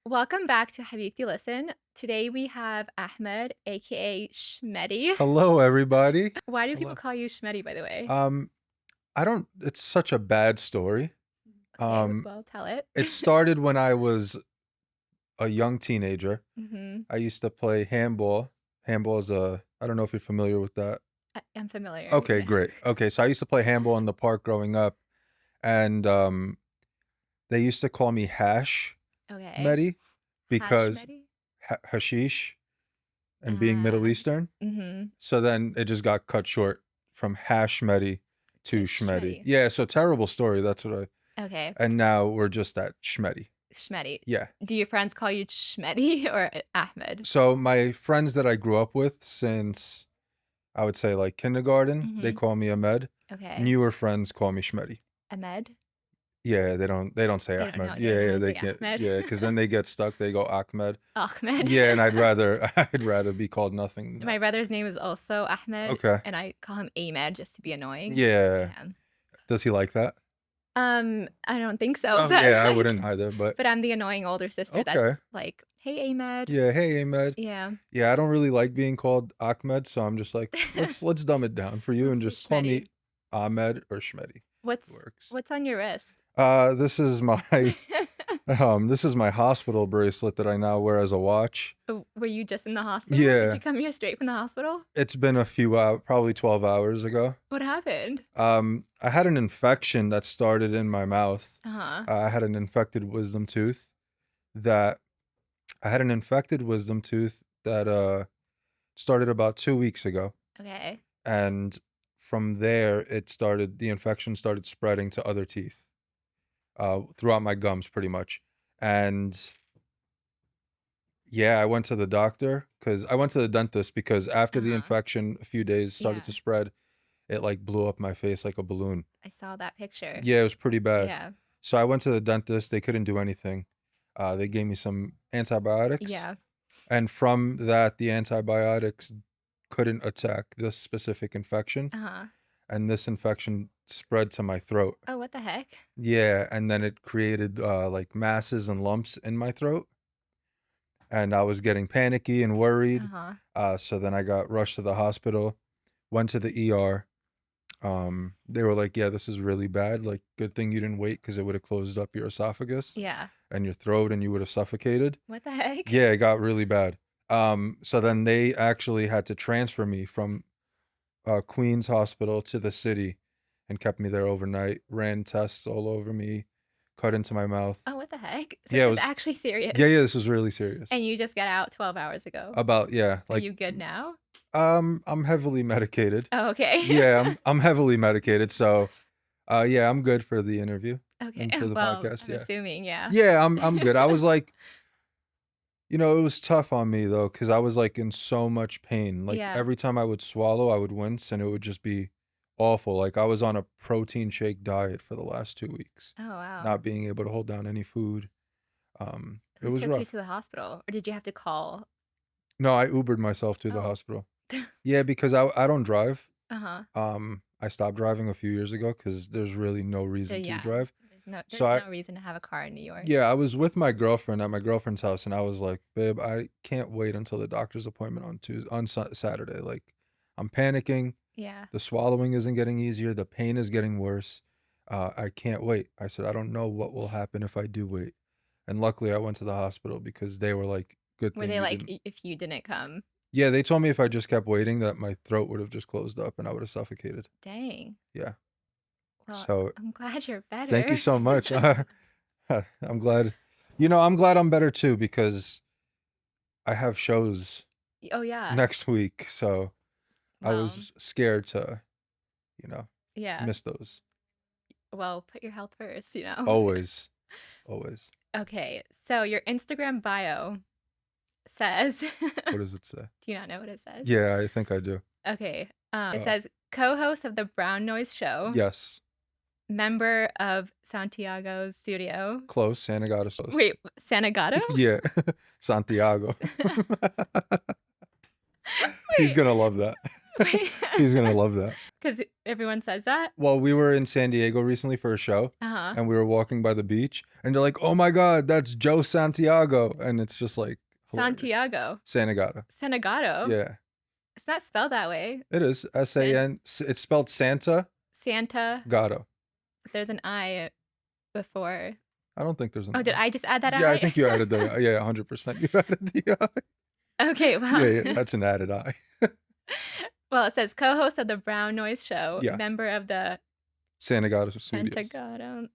Welcome back to Habibti Listen. Today we have Ahmed, aka Shmeddy. Hello, everybody. Why do people Hello. call you Shmeddy, by the way? Um, I don't. It's such a bad story. Okay, Um, well, tell it. it started when I was a young teenager. Mm-hmm. I used to play handball. Handball is a. I don't know if you're familiar with that. I'm familiar. Okay, Yeah. great. Okay, so I used to play handball in the park growing up, and they used to call me Hash Okay. Medi Hash because Shmeddy? hashish and being Middle Ah. Eastern. Mm-hmm. So then it just got cut short from Hash Medi To to Shmeddy. Shmeddy. Yeah, so terrible story. That's what I. Okay. And now we're just at Shmeddy. Shmeddy. Yeah. Do your friends call you Shmeddy or Ahmed? So my friends that I grew up with since I would say like kindergarten, they Mm-hmm. call me Ahmed. Okay. Newer friends call me Shmeddy. Ahmed? Yeah, they don't say They don't know. Ahmed. They don't know how Yeah, to they say can't. Ahmed. Yeah, because then they get stuck. They go Ahmed. Ahmed. Yeah, and I'd rather I'd rather be called nothing than My that. brother's name is also Ahmed, Okay. and I call him Ahmed just to be annoying. Yeah. Yeah. Does he like that? I don't think so, Oh but yeah, I like, wouldn't either. But but I'm the annoying older sister that's okay. like, "Hey, Ahmed." Yeah. Hey, Ahmed. Yeah. Yeah, I don't really like being called Ahmed, so I'm just like, let's dumb it down for you Let's and do just call me Shmeddy. Ahmed or Shmeddy. What's Works. what's on your wrist? This is my this is my hospital bracelet that I now wear as a watch. Oh, were you just in the hospital? Did you Yeah, come here straight from the hospital? it's been a few hours, probably 12 hours ago. What happened? I had an infection that started in my mouth. Uh-huh. I had an infected wisdom tooth that I had an infected wisdom tooth that started about 2 weeks ago. Okay. And from there the infection started spreading to other teeth throughout my gums pretty much. And yeah, I went to the dentist because after the Uh-huh. infection a few days started Yeah. to spread, it like blew up my face like a balloon. I saw that picture. Yeah, it was pretty bad. Yeah. So I went to the dentist, they couldn't do anything. They gave me some antibiotics, Yeah. and from that the antibiotics couldn't attack this specific infection, Uh-huh. and this infection spread to my throat. Oh, what the heck? Yeah, and then it created like masses and lumps in my throat, and I was getting panicky and worried. Uh-huh. So then I got rushed to the hospital, went to the ER. They were like, "Yeah, this is really bad. Like, good thing you didn't wait because it would have closed up your esophagus Yeah. and your throat, and you would have suffocated." What the heck? Yeah, it got really bad. So then they actually had to transfer me from Queens Hospital to the city and kept me there overnight, ran tests all over me, cut into my mouth. Oh, what the heck? Yeah, This it is was, actually serious. yeah, this was really serious. And you just got out 12 hours ago. About, yeah, Are like, you good now? I'm heavily medicated. Oh, okay. Yeah, I'm heavily medicated. So, yeah, I'm good for the interview Okay. and for the Well, podcast. I'm Yeah. assuming, yeah. Yeah, I'm good. I was like, it was tough on me though, because I was like in so much pain. Like Yeah. every time I would swallow, I would wince and it would just be awful. Like I was on a protein shake diet for the last 2 weeks, Oh, wow. not being able to hold down any food. It Who was took you rough. to the hospital? Or did you have to call? No, I Ubered myself to the Oh. hospital. Yeah, because I don't drive. Uh-huh. I stopped driving a few years ago because there's really no reason to Yeah. drive. So There's no reason to have a car in New York. yeah, I was with my girlfriend at my girlfriend's house, and I was like, "Babe, I can't wait until the doctor's appointment on Saturday. Like, I'm panicking. Yeah. The swallowing isn't getting easier. The pain is getting worse. I can't wait." I said, "I don't know what will happen if I do wait." And luckily, I went to the hospital because they were like, "Good Were thing they you like, didn't." if you didn't come? Yeah, they told me if I just kept waiting, that my throat would have just closed up and I would have suffocated. Dang. Yeah. Well, So I'm glad you're thank you better. so much. I'm glad. I'm glad I'm better too because I have shows Oh, yeah. next week, so I Well, was scared to, you know, yeah. miss those. Well, put your health first. Always, always. Okay. So your Instagram bio says, What does it say? do you not know what it says? Yeah, I think I do. Okay. It Oh, says co-host of the Brown Noise Show, yes, member of Santiago's studio. close. Santa got us close. Wait, Sanagato? Yeah, Santiago. He's Wait, gonna love that. He's gonna love that. Because everyone says that? Well, we were in San Diego recently for a show, Uh-huh. and we were walking by the beach, and they're like, "Oh my God, that's Joe Santiago," and it's just like hilarious. Santiago. Santiago. Sanagato. Yeah, It's not spelled that way. it is San SAN. It's spelled Santa Santa, Gato. but there's an I before. I don't think there's an Oh, did I. I just add that Yeah, I I? think you added the yeah, 100%. You added the I. Okay, Yeah, well. yeah, that's an added I. Well, it says co-host of the Brown Noise Show, Yeah, member of the Santa Gato Studios. Santagato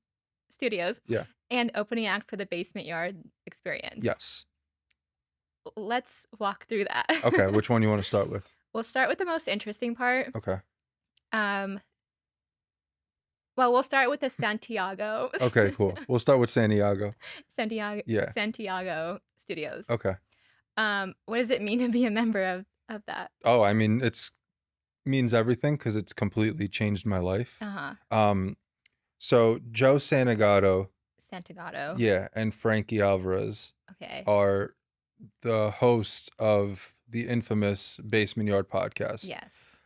Studios, Yeah. and opening act for the Basement Yard Experience. Yes. Let's walk through that. Okay, which one you want to start with? We'll start with the most interesting part. Okay. Um, well, we'll start with the Santiago. Okay, cool. We'll start with Santiago. Santiago Yeah. Santiago Studios. Okay. What does it mean to be a member of that? Oh, I mean, it's means everything because it's completely changed my life. Uh-huh. So Joe Santagato, Santagato. yeah, and Frankie Alvarez Okay. are the hosts of the infamous Basement Yard podcast. Yes.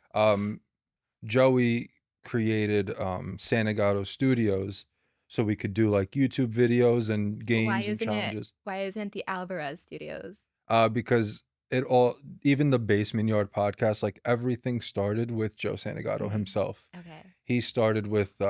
Joey created Santagato Studios so we could do like YouTube videos and games and challenges. Why isn't it the Alvarez Studios? Because it all, even the Basement Yard podcast, like everything started with Joe Santagato himself. Okay. He started with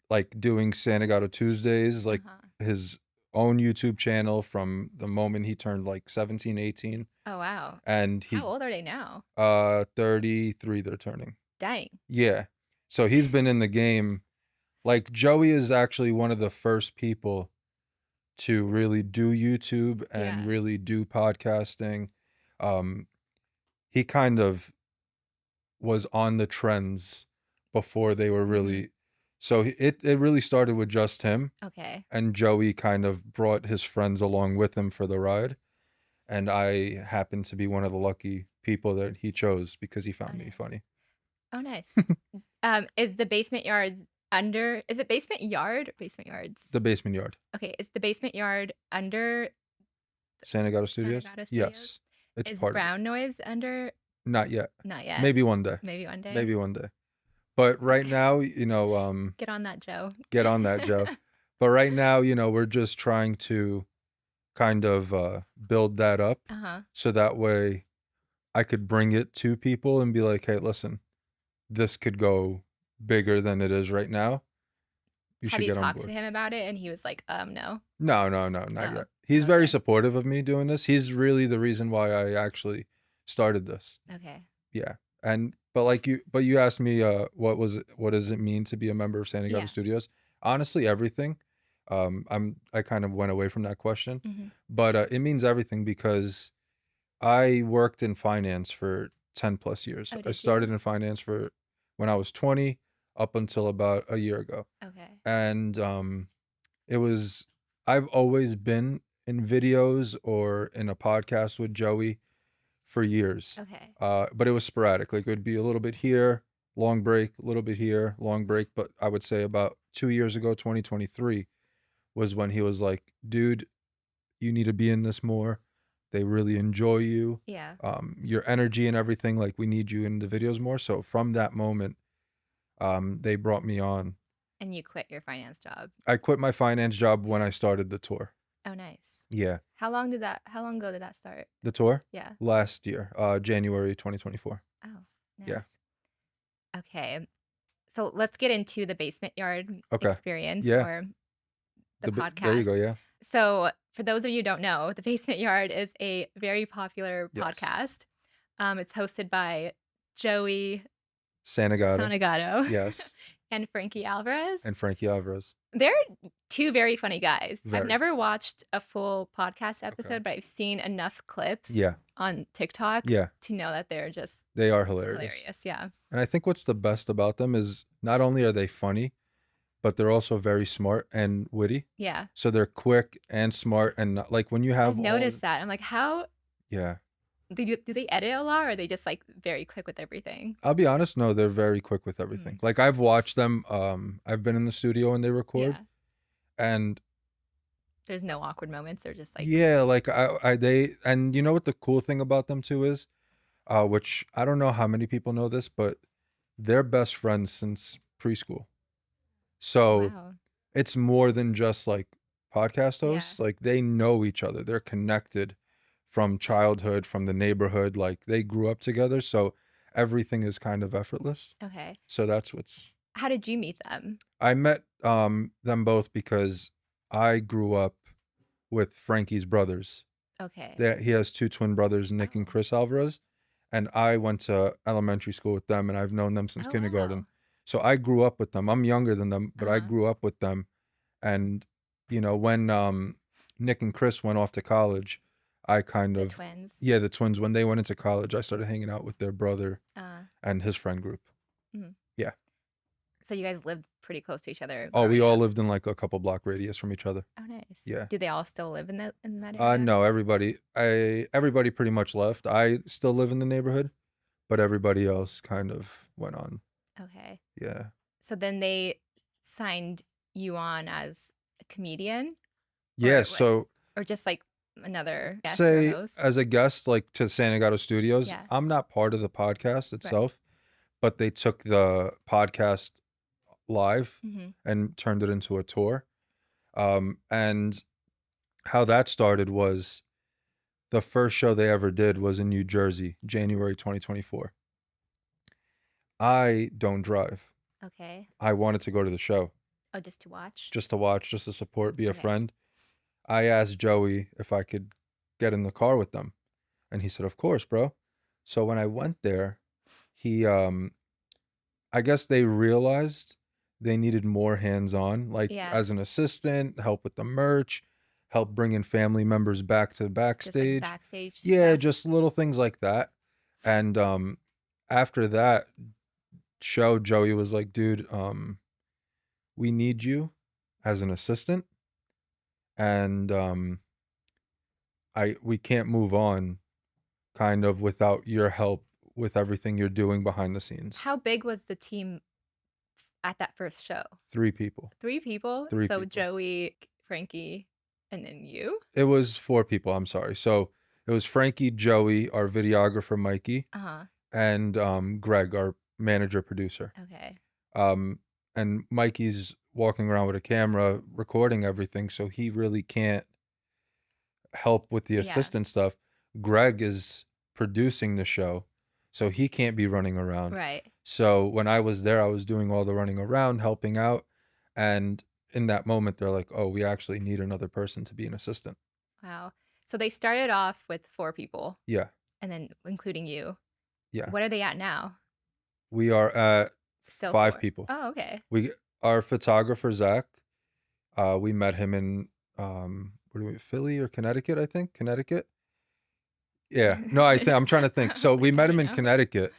like doing Santagato Tuesdays, like his own YouTube channel from the moment he turned like 17, 18. Oh, wow. And How old are they now? 33 they're turning. Dang. Yeah. So he's been in the game. Like Joey is actually one of the first people to really do YouTube and really do podcasting. He kind of was on the trends before they were really, so it really started with just him. Okay. And Joey kind of brought his friends along with him for the ride. And I happened to be one of the lucky people that he chose because he found me funny. Oh, nice. Is the Basement Yards under, is it Basement Yard or Basement Yards? The Basement Yard. Okay, is the Basement Yard under Santagato Studios? Santagato Studios? Yes. It's is part Brown Noise under? Not yet. Not yet. Maybe one day. Maybe one day. Maybe one day. But right now, you know, get on that, Joe. Get on that, Joe. But right now, you know, we're just trying to kind of build that up so that way I could bring it to people and be like, hey, listen, this could go bigger than it is right now. Have you talked to him about it? And he was like, no. No, not yet. He's very supportive of me doing this. He's really the reason why I actually started this. Okay. Yeah. But you asked me what does it mean to be a member of Santagato Studios? Honestly, everything. I kind of went away from that question. But it means everything because I worked in finance for 10 plus years. I started in finance for when I was 20 up until about a year ago. Okay. And I've always been in videos or in a podcast with Joey for years. Okay. But it was sporadic. Like it would be a little bit here, long break, a little bit here, long break. But I would say about 2 years ago, 2023, was when he was like, dude, you need to be in this more. They really enjoy you. Yeah. Your energy and everything, like we need you in the videos more. So from that moment, they brought me on. And you quit your finance job? I quit my finance job when I started the tour. Oh, nice. Yeah. How long ago did that start? The tour? Yeah. Last year, January 2024. Oh, nice. Yeah. Okay. So let's get into the Basement Yard experience or the podcast. There you go, yeah. So for those of you who don't know, the Basement Yard is a very popular podcast. It's hosted by Joey Santagato. Yes. And Frankie Alvarez. They're two very funny guys. I've never watched a full podcast episode, but I've seen enough clips on TikTok to know that they are hilarious. Yeah. And I think what's the best about them is not only are they funny, but they're also very smart and witty. Yeah. So they're quick and smart. And like when you have I've noticed that. I'm like, how? Yeah. Do they edit a lot or are they just like very quick with everything? I'll be honest, no, they're very quick with everything. Like I've watched them, I've been in the studio and they record and there's no awkward moments. They're just like like and you know what the cool thing about them too is? which I don't know how many people know this, but they're best friends since preschool. So Wow. it's more than just like podcast Yeah. hosts. Like they know each other. They're connected from childhood, from the neighborhood. Like they grew up together. So everything is kind of effortless. Okay. So that's what's. How did you meet them? I met them both because I grew up with Frankie's brothers. Okay. He has two twin brothers, Nick and Chris Alvarez, and I went to elementary school with them, and I've known them since kindergarten. Wow. So I grew up with them. I'm younger than them, but I grew up with them. And when Nick and Chris went off to college, I kind The of twins. Yeah, the twins. When they went into college, I started hanging out with their brother and his friend group. Mhm. Yeah. So you guys lived pretty close to each other. Oh, we all up. lived in like a couple block radius from each other. Oh, nice. Yeah. Do they all still live in that area? No, everybody pretty much left. I still live in the neighborhood, but everybody else kind of went on. Okay. Yeah. So then they signed you on as a comedian? Yeah, so or just like another guest or say host? as a guest like to Santa Gato Studios, Yeah. I'm not part of the podcast itself, but they took the podcast live and turned it into a tour. And how that started was the first show they ever did was in New Jersey, January 2024. I don't drive. Okay. I wanted to go to the show. Oh, just to watch? Just to watch, just to support, be a friend. I asked Joey if I could get in the car with them. And he said, of course, bro. So when I went there, I guess they realized they needed more hands-on, like as an assistant, help with the merch, help bringing family members back to backstage. Just like backstage Yeah, stuff. just little things like that. And after that show, Joey was like, dude, we need you as an assistant. And we can't move on kind of without your help with everything you're doing behind the scenes. How big was the team at that first show? 3 people. 3 people? 3 so people. Joey, Frankie, and then you? It was 4 people, I'm sorry. So it was Frankie, Joey, our videographer Mikey, and Greg, our manager producer. Okay. And Mikey's walking around with a camera recording everything, so he really can't help with the assistant stuff. Greg is producing the show, so he can't be running around. Right. So when I was there, I was doing all the running around, helping out. And in that moment, they're like, oh, we actually need another person to be an assistant. Wow. So they started off with 4 people. Yeah. And then including you. Yeah. What are they at now? We are at Still 5 4. people. Oh, okay. Our photographer, Zach, we met him in Philly or Connecticut, I think. Connecticut. Yeah. No, I'm trying to think. So we met him in Connecticut,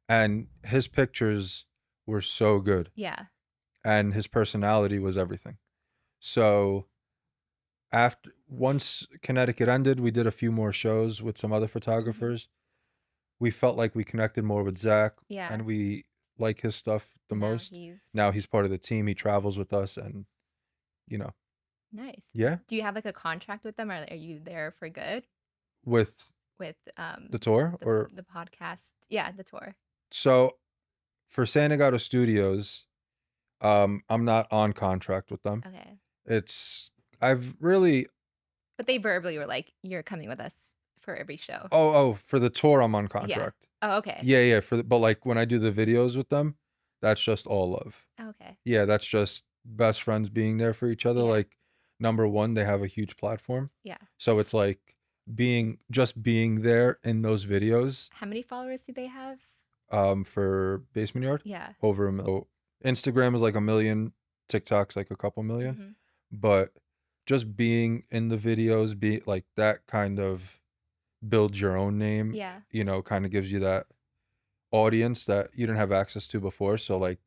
and his pictures were so good. Yeah. And his personality was everything. So once Connecticut ended, we did a few more shows with some other photographers. We felt like we connected more with Zach. Yeah. And we like his stuff the most. Now he's part of the team. He travels with us and, Nice. Yeah. Do you have like a contract with them, or are you there for good? With the tour or the podcast? Yeah, the tour. So for Santa Gato Studios, I'm not on contract with them. Okay. But they verbally were like, you're coming with us for every show. Oh, for the tour, I'm on contract. Yeah. Oh, okay. Yeah. But like when I do the videos with them, that's just all love. Okay. Yeah, that's just best friends being there for each other. Yeah. Like, number one, they have a huge platform. Yeah. So it's like being there in those videos. How many followers do they have? For Basement Yard? Yeah. Over 1 million. Instagram is like 1 million. TikTok's like a couple million. But just being in the videos, be like that kind of builds your own name. Yeah. Kind of gives you that audience that you didn't have access to before. So like,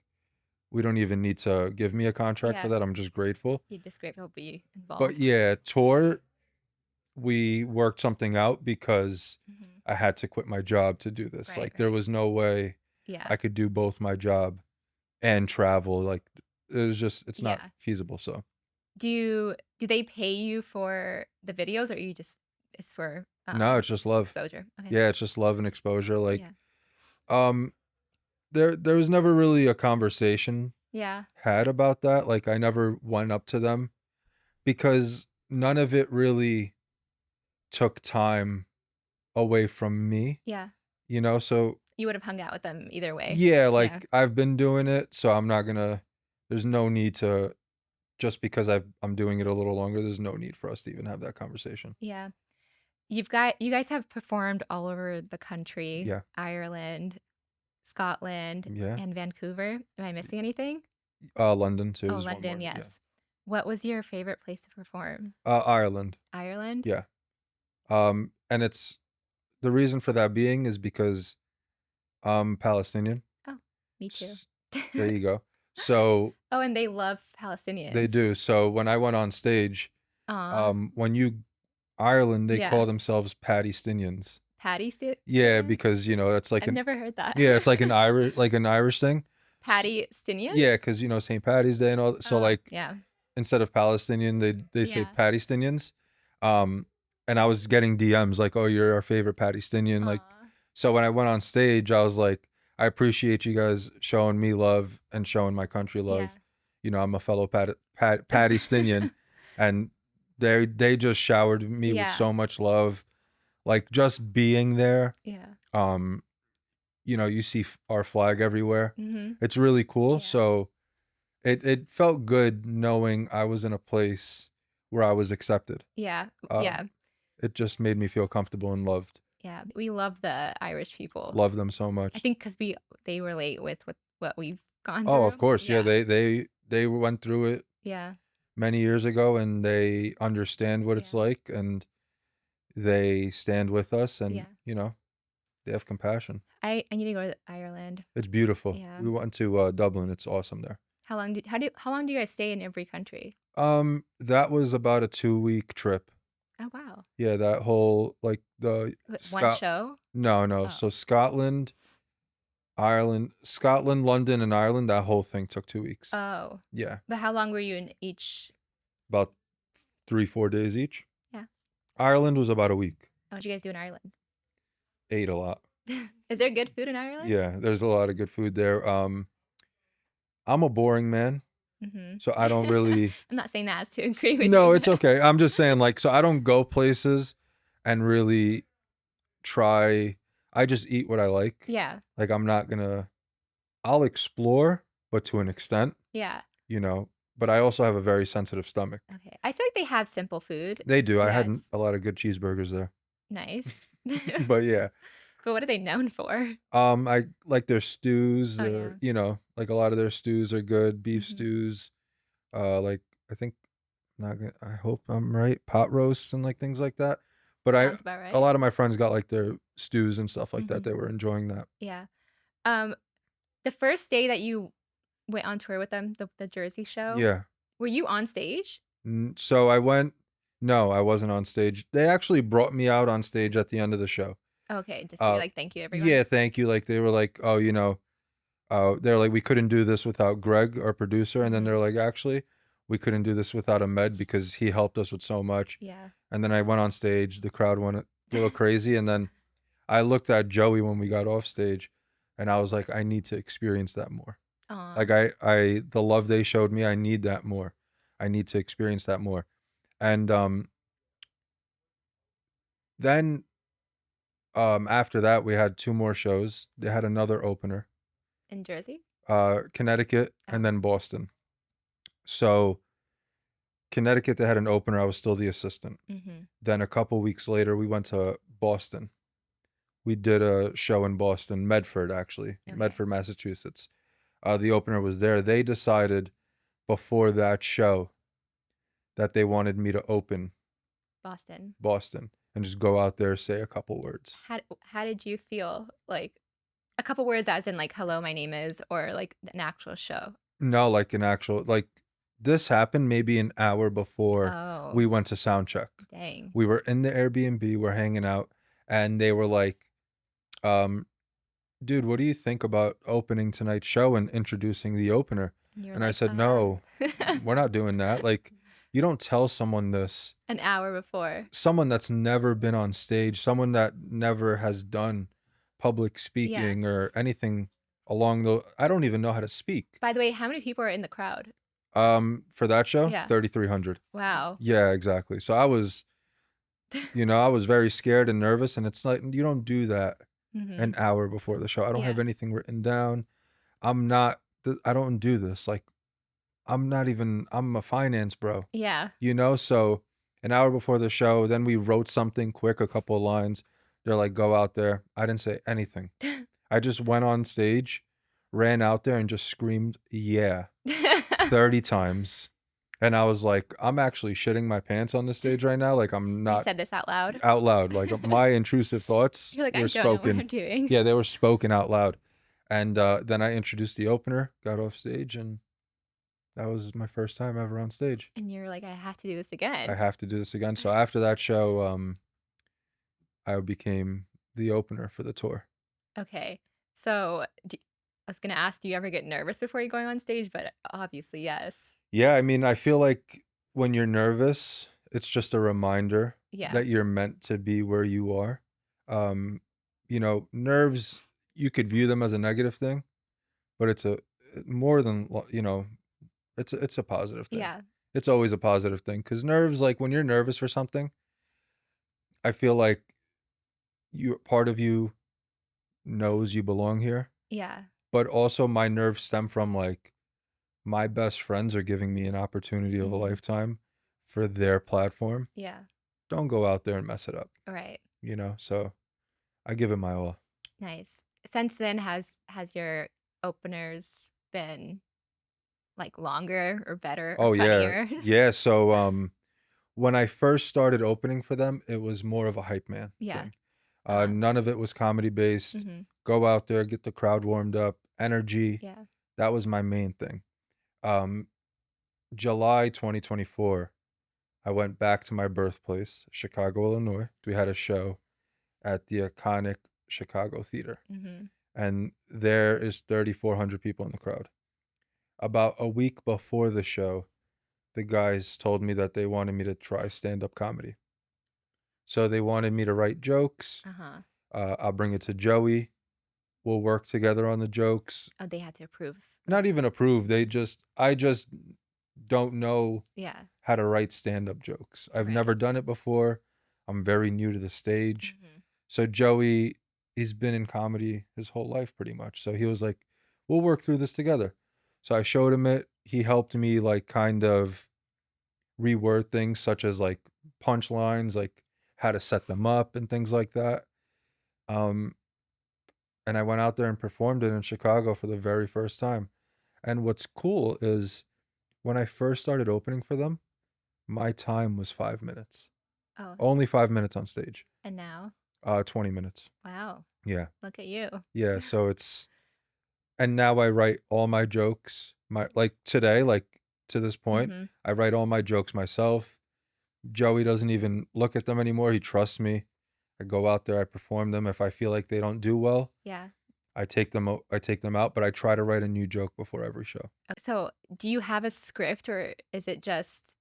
we don't even need to give me a contract for that. I'm just grateful. You're just grateful to be involved. But yeah, tour, we worked something out because I had to quit my job to do this. There was no way I could do both my job and travel. Like it's not feasible. So do they pay you for the videos, or it's for No, it's just love. Exposure. Okay. Yeah, it's just love and exposure. Like, there was never really a conversation had about that. Like, I never went up to them because none of it really took time away from me. Yeah. You know, so you would have hung out with them either way. Yeah, like I've been doing it, so I'm not gonna. There's no need to, just because I'm doing it a little longer. There's no need for us to even have that conversation. Yeah, you guys have performed all over the country. Yeah. Ireland, Scotland, and Vancouver. Am I missing anything? London too. Oh, London, yes. Yeah. What was your favorite place to perform? Ireland. Ireland? Yeah. And it's the reason for that being is because I'm Palestinian. Oh, me too. There you go. So Oh, and they love Palestinians. They do. So when I went on stage, when Ireland, they call themselves Pattystinians. Pattystinians? Yeah, because that's like I've never heard that. Yeah, it's like an Irish thing. Pattystinians? Yeah, because St. Patty's Day and all. So instead of Palestinian, they say Pattystinians. And I was getting DMs like, "Oh, you're our favorite Pattystinian." Like, so when I went on stage, I was like, "I appreciate you guys showing me love and showing my country love." I'm a fellow Pattystinian, and they just showered me with so much love. Like, just being there. You see our flag everywhere. It's really cool. So it felt good knowing I was in a place where I was accepted. It just made me feel comfortable and loved. Yeah, we love the Irish people. Love them so much. I think because they relate with what we've gone through. Oh, of course. Yeah, they went through it many years ago, and they understand what it's like, and they stand with us, and they have compassion. I need to go to Ireland. It's beautiful. Yeah. We went to Dublin. It's awesome there. How long do you guys stay in every country? That was about a 2-week trip. Oh wow. Yeah, that whole one show? No. Oh. So Scotland, London, and Ireland, that whole thing took 2 weeks. Oh. Yeah. But how long were you in each? About 3-4 days each. Yeah. Ireland was about a week. What did you guys do in Ireland? Ate a lot. Is there good food in Ireland? Yeah, there's a lot of good food there. I'm a boring man. So I don't really. I'm not saying that as to agree with you. No, it's okay. I'm just saying, so I don't go places and really try. I just eat what I like. Yeah. Like, I'll explore, but to an extent. Yeah. But I also have a very sensitive stomach. Okay. I feel like they have simple food. They do. Yes. I had a lot of good cheeseburgers there. Nice. But yeah. But what are they known for? I like their stews. Like a lot of their stews are good. Beef stews. I think, I hope I'm right. Pot roasts and things like that. But Sounds about right. A lot of my friends got their stews and stuff like that. They were enjoying that. Yeah. The first day that you went on tour with them, the Jersey show. Yeah. Were you on stage? So I went. No, I wasn't on stage. They actually brought me out on stage at the end of the show. Okay, just to thank you everyone. Yeah, thank you. They were like, oh, they're like, we couldn't do this without Greg, our producer, and then they're like, actually, we couldn't do this without Ahmed because he helped us with so much. Yeah. And then I went on stage, the crowd went a little crazy, and then I looked at Joey when we got off stage, and I was like, I need to experience that more. Aww. Like the love they showed me, I need that more. I need to experience that more. And then after that, we had 2 more shows. They had another opener. In Jersey? Connecticut, and then Boston. So Connecticut, they had an opener. I was still the assistant. Then a couple weeks later, we went to Boston. We did a show in Boston, Medford, actually. Okay. Medford, Massachusetts. The opener was there. They decided before that show that they wanted me to open Boston, and just go out there, say a couple words. How did you feel? Like a couple words as in hello, my name is, or an actual show? No, an actual, this happened maybe an hour before we went to sound check. Dang. We were in the Airbnb, we're hanging out, and they were like, dude, what do you think about opening tonight's show and introducing the opener? And I said, no, we're not doing that. you don't tell someone this an hour before. Someone that's never been on stage, someone that never has done public speaking or anything along the. I don't even know how to speak. By the way, how many people are in the crowd? For that show, Yeah. 3,300. Wow. Yeah, exactly. So I was, I was very scared and nervous, and it's like you don't do that an hour before the show. I don't have anything written down. I'm not. I don't do this. Like, I'm a finance bro. Yeah. So an hour before the show, then we wrote something quick, a couple of lines. They're like, go out there. I didn't say anything. I just went on stage, ran out there and just screamed, yeah, 30 times. And I was like, I'm actually shitting my pants on the stage right now. Like, I'm not. You said this out loud? Out loud. Like, my intrusive thoughts You're like, were I spoken. don't know what I'm doing. Yeah, they were spoken out loud. And then I introduced the opener, got off stage, and that was my first time ever on stage. And you're like, I have to do this again. I have to do this again. So after that show, I became the opener for the tour. Okay. So I was going to ask, do you ever get nervous before you're going on stage? But obviously, yes. Yeah, I mean, I feel like when you're nervous, it's just a reminder that you're meant to be where you are. Nerves, you could view them as a negative thing, but it's a more than, it's a positive thing. Yeah. It's always a positive thing because nerves, like when you're nervous for something, I feel like part of you knows you belong here. Yeah. But also my nerves stem from like my best friends are giving me an opportunity of a lifetime for their platform. Yeah. Don't go out there and mess it up. Right. So I give it my all. Nice. Since then, has your openers been like longer or better or funnier? Yeah. So when I first started opening for them, it was more of a hype man thing. None of it was comedy based. Go out there, get the crowd warmed up, energy. Yeah. That was my main thing. July 2024, I went back to my birthplace, Chicago, Illinois. We had a show at the iconic Chicago Theater. And there is 3,400 people in the crowd. About a week before the show, the guys told me that they wanted me to try stand-up comedy. So they wanted me to write jokes. I'll bring it to Joey. We'll work together on the jokes. Oh, they had to approve. Not even approve. I just don't know how to write stand-up jokes. I've never done it before. I'm very new to the stage. So Joey, he's been in comedy his whole life pretty much. So he was like, we'll work through this together. So I showed him it. He helped me like kind of reword things such as like punchlines, like how to set them up and things like that. And I went out there and performed it in Chicago for the very first time. And what's cool is when I first started opening for them, my time was 5 minutes. Oh. Only 5 minutes on stage. And now? 20 minutes. Wow. Yeah. Look at you. Yeah. So and now I write all my jokes. Like today, like to this point, I write all my jokes myself. Joey doesn't even look at them anymore. He trusts me. I go out there, I perform them. If I feel like they don't do well, I take them out, but I try to write a new joke before every show. So do you have a script, or is it just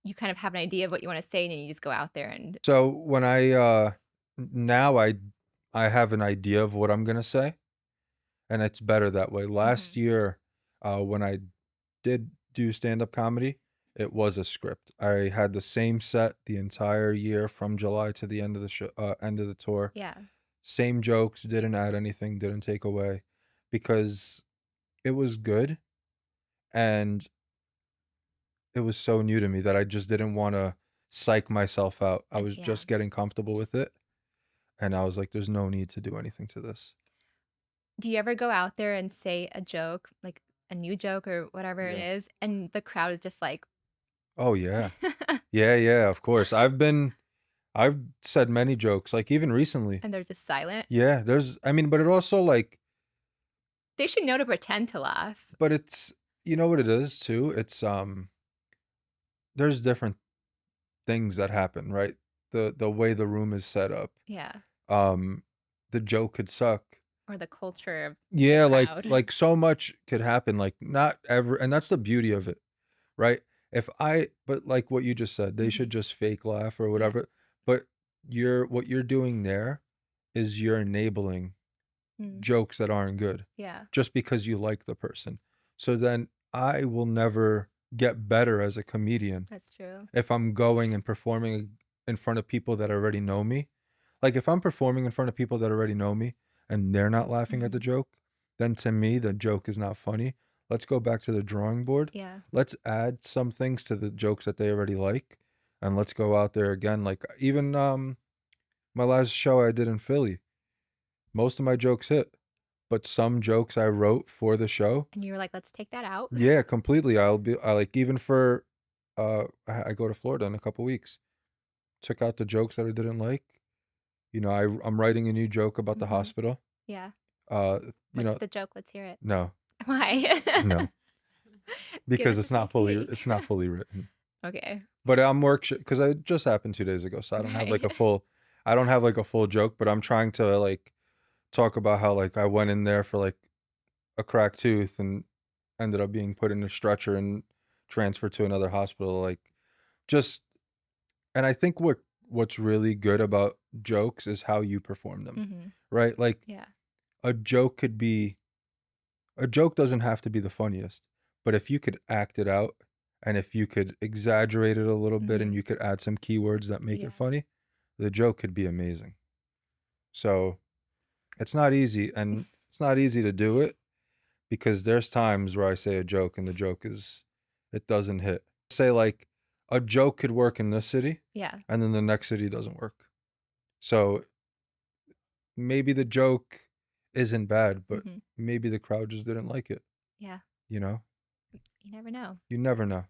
you kind of have an idea of what you want to say and then you just go out there and... So when now I have an idea of what I'm going to say, and it's better that way. Last year, when I did do stand-up comedy, it was a script. I had the same set the entire year from July to the end of the show, end of the tour. Yeah. Same jokes, didn't add anything, didn't take away, because it was good, and it was so new to me that I just didn't want to psych myself out. I was just getting comfortable with it, and I was like, there's no need to do anything to this. Do you ever go out there and say a joke, like a new joke or whatever it is, and the crowd is just like... Oh, yeah. Yeah, of course. I've said many jokes, like even recently. And they're just silent? Yeah, but it also like... They should know to pretend to laugh. But it's, you know what it is too? It's, there's different things that happen, right? The way the room is set up. Yeah. The joke could suck. Or the culture of the crowd. like so much could happen. Like not ever, and that's the beauty of it, right? But like what you just said, they should just fake laugh or whatever. But what you're doing there is you're enabling jokes that aren't good. Yeah. Just because you like the person. So then I will never get better as a comedian. That's true. If I'm going and performing in front of people that already know me. Like if I'm performing in front of people that already know me and they're not laughing at the joke, then to me the joke is not funny. Let's go back to the drawing board. Yeah. Let's add some things to the jokes that they already like, and let's go out there again. Like even my last show I did in Philly, most of my jokes hit, but some jokes I wrote for the show. And you were like, let's take that out. Yeah, completely. I like even for I go to Florida in a couple weeks. Took out the jokes that I didn't like. You know, I'm writing a new joke about the hospital. Yeah. You What's the joke? Let's hear it. No. Why? No. Because it's not fully written. Okay. But I'm because it just happened 2 days ago, so I don't have like a full joke, but I'm trying to like talk about how like I went in there for like a cracked tooth and ended up being put in a stretcher and transferred to another hospital. Like just, and I think what's really good about jokes is how you perform them, right? Like a joke doesn't have to be the funniest, but if you could act it out and if you could exaggerate it a little bit and you could add some keywords that make it funny, the joke could be amazing. So it's not easy, and it's not easy to do it because there's times where I say a joke and the joke it doesn't hit. Say like a joke could work in this city, and then the next city doesn't work. So maybe the joke isn't bad, but maybe the crowd just didn't like it. Yeah. You know? You never know. You never know.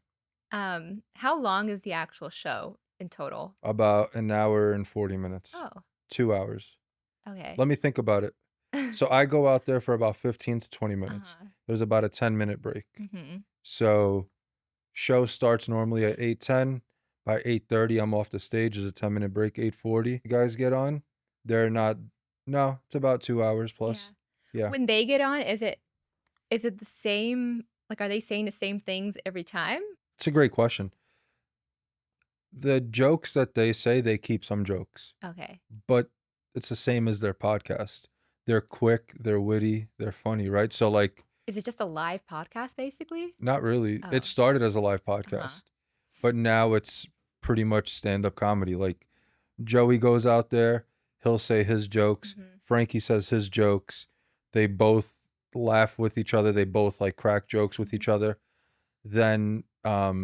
How long is the actual show in total? About an hour and 40 minutes. Oh. 2 hours. Okay. Let me think about it. So I go out there for about 15 to 20 minutes. There's about a 10-minute break. So show starts normally at 8:10. By 8:30, I'm off the stage. There's a 10-minute break. 8:40, you guys get on. They're not. No, it's about 2 hours plus. Yeah. When they get on, is it the same? Like, are they saying the same things every time? It's a great question. The jokes that they say, they keep some jokes. Okay. But it's the same as their podcast. They're quick, they're witty, they're funny, right? So like, is it just a live podcast basically? Not really. Oh. It started as a live podcast, but now it's pretty much stand-up comedy. Like Joey goes out there, he'll say his jokes. Frankie says his jokes. They both laugh with each other. They both like crack jokes with each other. Then at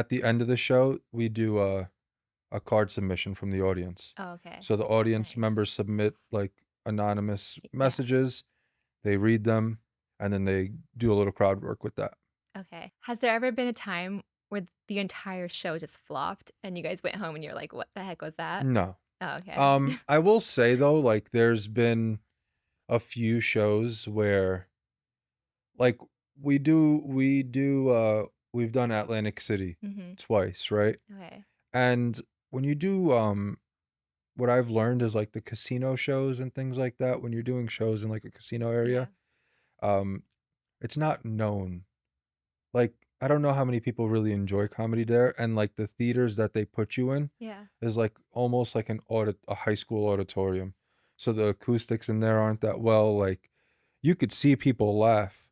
the end of the show, we do a card submission from the audience. Oh, okay. So the audience members submit like anonymous messages. They read them, and then they do a little crowd work with that. Okay. Has there ever been a time where the entire show just flopped and you guys went home and you're like, what the heck was that? No. Oh, okay. I will say though, like there's been a few shows where like we've done Atlantic City twice, right? Okay. And when you do what I've learned is like the casino shows and things like that, when you're doing shows in like a casino area, it's not known. Like I don't know how many people really enjoy comedy there, and like the theaters that they put you in is like almost like a high school auditorium. So the acoustics in there aren't that well. Like you could see people laugh,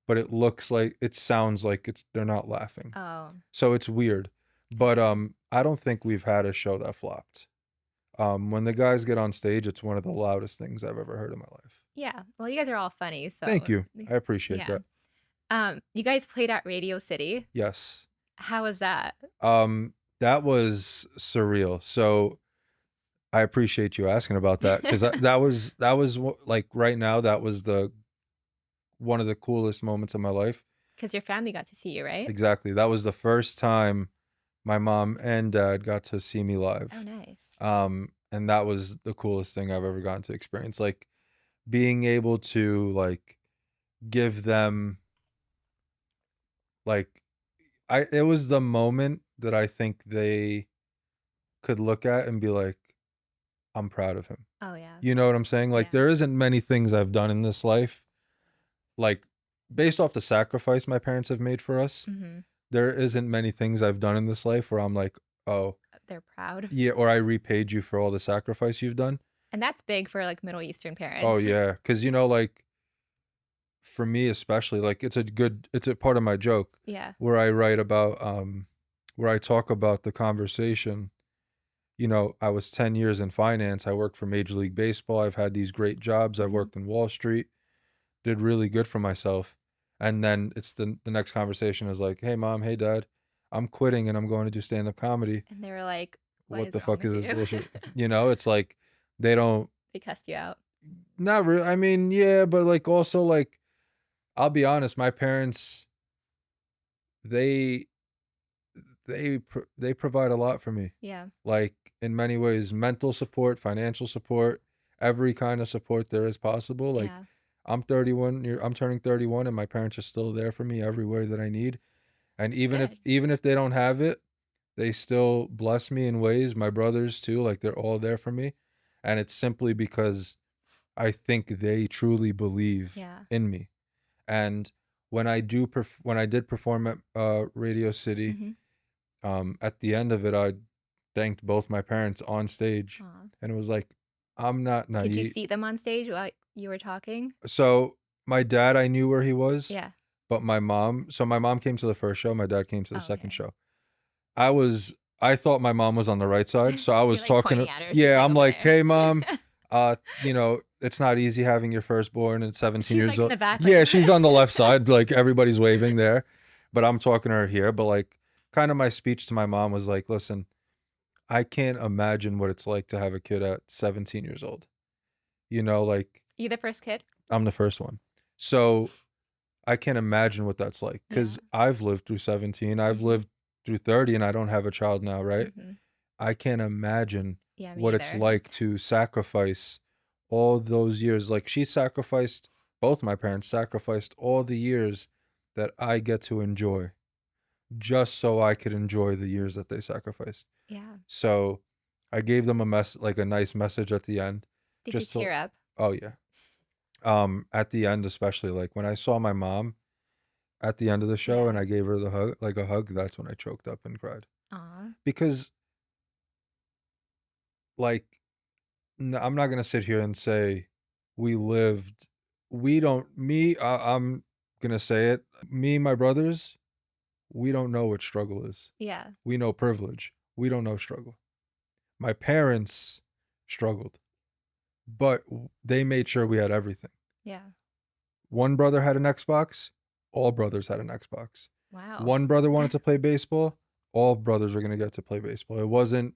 but it sounds like they're not laughing. Oh. So it's weird. But I don't think we've had a show that flopped. When the guys get on stage, it's one of the loudest things I've ever heard in my life. Yeah. Well, you guys are all funny, so thank you. I appreciate that. You guys played at Radio City. Yes. How was that? That was surreal. So I appreciate you asking about that because that was like right now that was one of the coolest moments of my life. Because your family got to see you, right? Exactly. That was the first time my mom and dad got to see me live. Oh, nice. And that was the coolest thing I've ever gotten to experience. Like being able to like give them like it was the moment that I think they could look at and be like, I'm proud of him. Oh yeah. You know what I'm saying? Like there isn't many things I've done in this life like based off the sacrifice my parents have made for us, there isn't many things I've done in this life where I'm like, oh, they're proud. Yeah, or I repaid you for all the sacrifice you've done. And that's big for like Middle Eastern parents. Oh yeah, because like for me especially, like it's a part of my joke. Yeah. Where I write about where I talk about the conversation. I was 10 years in finance. I worked for Major League Baseball. I've had these great jobs. I've worked in Wall Street. Did really good for myself. And then it's the next conversation is like, hey mom, hey dad, I'm quitting and I'm going to do stand-up comedy. And they were like, what the fuck is this bullshit? It's like they cussed you out. Not really. I mean, yeah, but like also like I'll be honest, my parents they provide a lot for me. Yeah. Like in many ways, mental support, financial support, every kind of support there is possible. Like I'm 31, I'm turning 31 and my parents are still there for me every way that I need. And even if they don't have it, they still bless me in ways. My brothers too, like they're all there for me. And it's simply because I think they truly believe in me. And when I did perform at Radio City, at the end of it, I thanked both my parents on stage. Aww. And it was like, I'm not naive. Could you see them on stage while you were talking? So my dad, I knew where he was. Yeah. But my mom came to the first show. My dad came to the second show. I thought my mom was on the right side. So I was like talking. At her. Yeah, I'm like, hey mom, it's not easy having your firstborn at 17 years old. In the back, yeah, she's on the left side. Like everybody's waving there, but I'm talking to her here. But like, kind of my speech to my mom was like, listen, I can't imagine what it's like to have a kid at 17 years old. Like. You the first kid? I'm the first one. So I can't imagine what that's like because I've lived through 17. I've lived through 30 and I don't have a child now, right? I can't imagine what it's like to sacrifice all those years. Like both my parents sacrificed all the years that I get to enjoy just so I could enjoy the years that they sacrificed. Yeah. So I gave them a nice message at the end. Did you tear up? Oh yeah. At the end, especially like when I saw my mom at the end of the show and I gave her a hug, that's when I choked up and cried. Aww. Because like, I'm not going to sit here and say I'm going to say it. Me, my brothers, we don't know what struggle is. Yeah. We know privilege. We don't know struggle. My parents struggled, but they made sure we had everything. Yeah. One brother had an Xbox. All brothers had an Xbox. Wow. One brother wanted to play baseball. All brothers were going to get to play baseball. It wasn't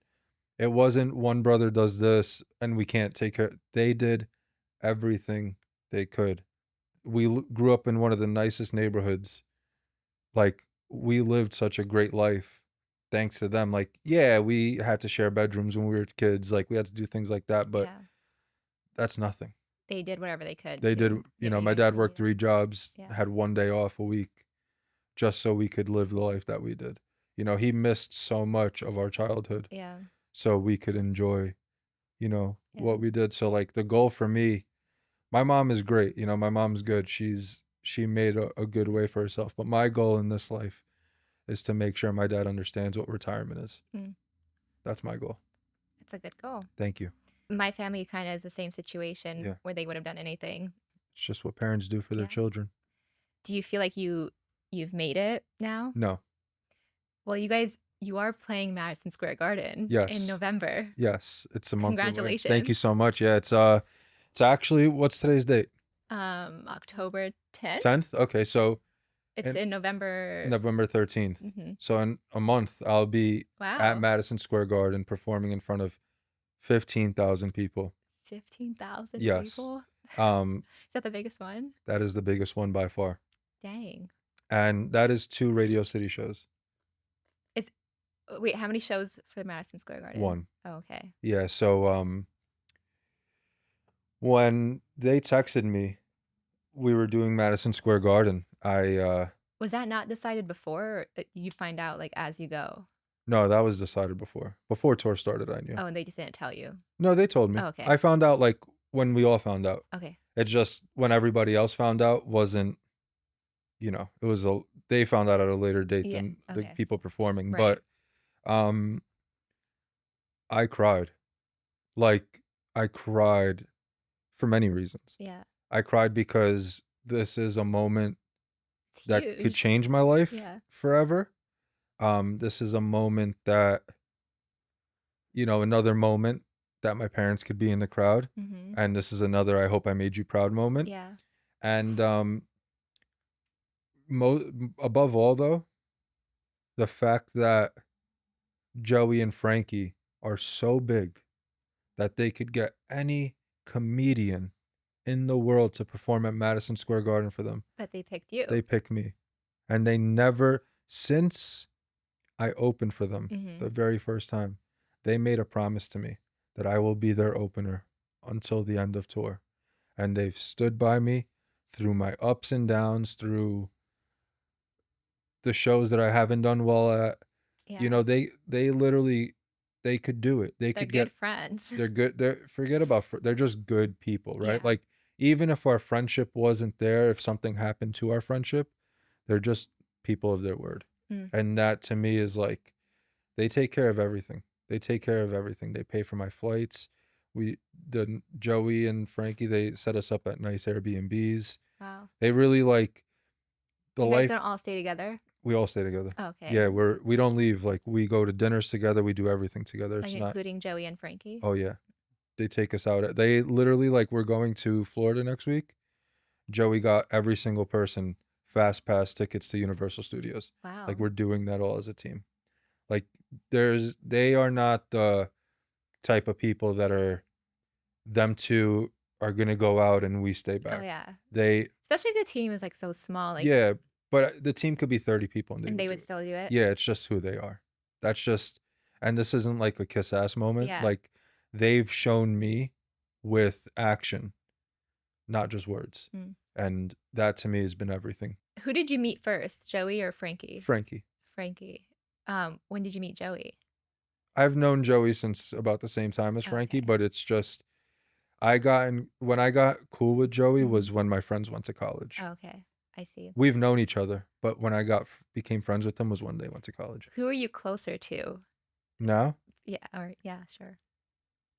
one brother does this and we can't take care. They did everything they could. We grew up in one of the nicest neighborhoods. Like we lived such a great life thanks to them. Like, yeah, we had to share bedrooms when we were kids. Like we had to do things like that, but that's nothing. They did whatever they could. They did, my dad worked 3 jobs, had 1 day off a week just so we could live the life that we did. He missed so much of our childhood. Yeah. So we could enjoy, what we did. So like the goal for me, my mom is great. My mom's good. She made a good way for herself. But my goal in this life is to make sure my dad understands what retirement is. That's my goal. It's a good goal. Thank you. My family kind of is the same situation where they would have done anything. It's just what parents do for their children. Do you feel like you've made it now? No. Well, you are playing Madison Square Garden in November. Yes, it's a month away. Congratulations. Thank you so much. Yeah, it's actually, what's today's date? October 10th. 10th? Okay, so it's in November 13th. So in a month I'll be at Madison Square Garden performing in front of 15,000 people. 15,000 yes. people? Is that the biggest one? That is the biggest one by far. Dang. And that is 2 Radio City shows. Wait, how many shows for Madison Square Garden? 1. Oh, okay. Yeah, so when they texted me, we were doing Madison Square Garden. Was that not decided before, or you find out like as you go? No, that was decided before. Before tour started, I knew. Oh, and they just didn't tell you? No, they told me. Oh, okay. I found out like when we all found out. Okay. It just, when everybody else found out, wasn't it was they found out at a later date than the people performing. Right. But I cried. Like, I cried for many reasons. Yeah. I cried because this is a moment that could change my life forever. This is a moment that, another moment that my parents could be in the crowd. Mm-hmm. And this is another I hope I made you proud moment. Yeah. And above all, though, the fact that Joey and Frankie are so big that they could get any comedian in the world to perform at Madison Square Garden for them. But they picked you. They picked me. And they never, since I opened for them the very first time, they made a promise to me that I will be their opener until the end of tour. And they've stood by me through my ups and downs, through the shows that I haven't done well at. Yeah. They literally, they could do it. They're good friends. They're good. They're just good people, right? Yeah. Like, even if our friendship wasn't there, if something happened to our friendship, they're just people of their word. And that to me is like, they take care of everything. They take care of everything. They pay for my flights. Joey and Frankie, they set us up at nice Airbnbs. Wow. They really like the life. You guys don't all stay together? We all stay together. Oh, okay. Yeah, we don't leave. Like, we go to dinners together. We do everything together. Like, including Joey and Frankie? Oh, yeah. They take us out. They literally, like, we're going to Florida next week. Joey got every single person fast pass tickets to Universal Studios. Wow. Like, we're doing that all as a team. Like, they are not the type of people that them two are going to go out and we stay back. Oh, yeah. Especially if the team is, like, so small. Like, yeah, but the team could be 30 people. And they would still do it? Yeah, it's just who they are. That's just, and this isn't like a kiss ass moment. Yeah. Like, they've shown me with action, not just words. And that to me has been everything. Who did you meet first, Joey or Frankie? Frankie. When did you meet Joey? I've known Joey since about the same time as Frankie, but it's just, when I got cool with Joey was when my friends went to college. Oh, okay. I see. We've known each other, but when I became friends with them was when they went to college. Who are you closer to now? Yeah, sure.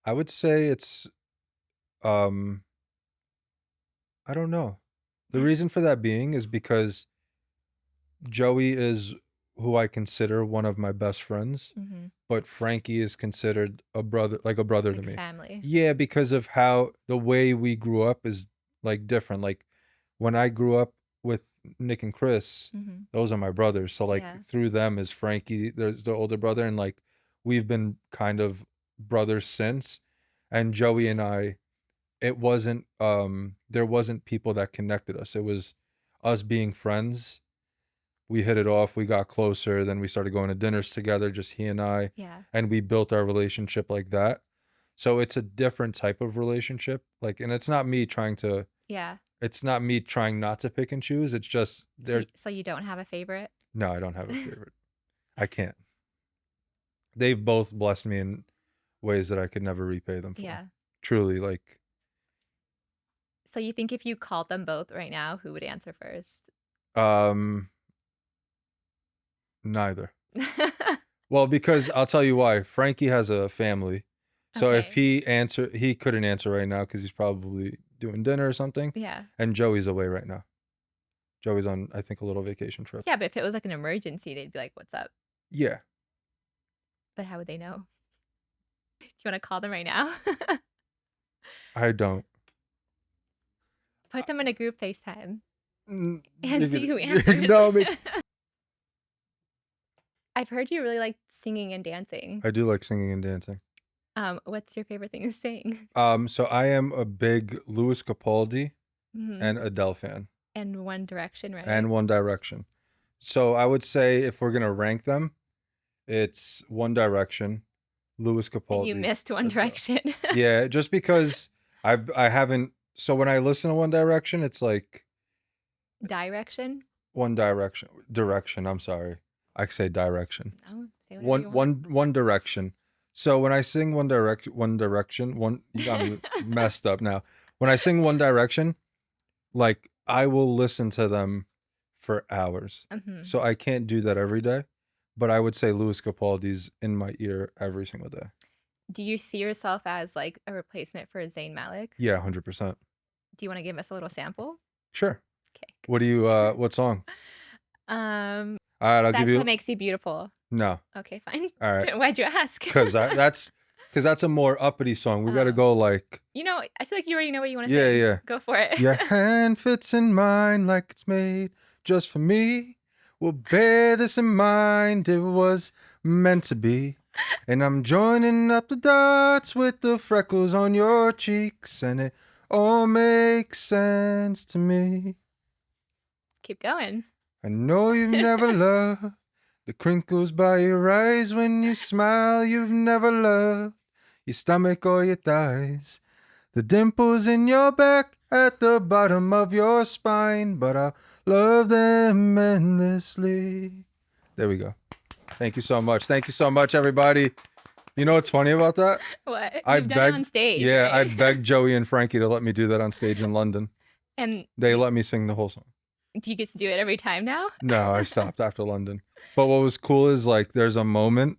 I would say it's, I don't know. The reason for that being is because Joey is who I consider one of my best friends, but Frankie is considered a brother to me. Family. Yeah, because of how the way we grew up is like different. Like, when I grew up with Nick and Chris, those are my brothers. So like through them is Frankie, there's the older brother, and like we've been kind of brothers since. And Joey and I, it wasn't there wasn't people that connected us. It was us being friends. We hit it off, we got closer, then we started going to dinners together, just he and I. Yeah. And we built our relationship like that. So it's a different type of relationship. Like, and it's not me trying to It's not me trying not to pick and choose. It's just So you don't have a favorite? No, I don't have a favorite. I can't. They've both blessed me in ways that I could never repay them for. Yeah. Truly, like. So you think if you called them both right now, who would answer first? Neither. Well, because I'll tell you why. Frankie has a family. So if he couldn't answer right now because he's probably doing dinner or something. Yeah. And Joey's away right now. Joey's on, I think, a little vacation trip. Yeah, but if it was like an emergency, they'd be like, "What's up?" Yeah. But how would they know? Do you want to call them right now? I don't. Put them in a group FaceTime and see who answers. No, I've heard you really like singing and dancing. I do like singing and dancing. What's your favorite thing to sing? So I am a big Louis Capaldi and Adele fan. And One Direction, right? And One Direction. So I would say if we're gonna rank them, it's One Direction, Louis Capaldi. And you missed One Direction. Yeah, just because I haven't. So when I listen to One Direction, it's like Direction. One Direction. I'm sorry, I say Direction. Oh, say whatever you want. One Direction. So when I sing One Direction, you got me messed up now. When I sing One Direction, like I will listen to them for hours. So I can't do that every day, but I would say Louis Capaldi's in my ear every single day. Do you see yourself as like a replacement for Zayn Malik? Yeah, 100%. Do you want to give us a little sample? Sure. Okay. What do you, what song? All right, I'll give you. That's What Makes You Beautiful. No. Okay, fine. All right. Why'd you ask? Because that's a more uppity song. We got to go like. You know, I feel like you already know what you want to say. say. Yeah. Go for it. Your hand fits in mine like it's made just for me. We'll bear this in mind. It was meant to be. And I'm joining up the dots with the freckles on your cheeks. And it all makes sense to me. Keep going. I know you've never loved the crinkles by your eyes when you smile. You've never loved your stomach or your thighs. The dimples in your back at the bottom of your spine. But I love them endlessly. There we go. Thank you so much. Thank you so much, everybody. You know what's funny about that? What? You've done it on stage. Yeah, right? I begged Joey and Frankie to let me do that on stage in London. And they let me sing the whole song. Do you get to do it every time now? No, I stopped after London. But what was cool is like there's a moment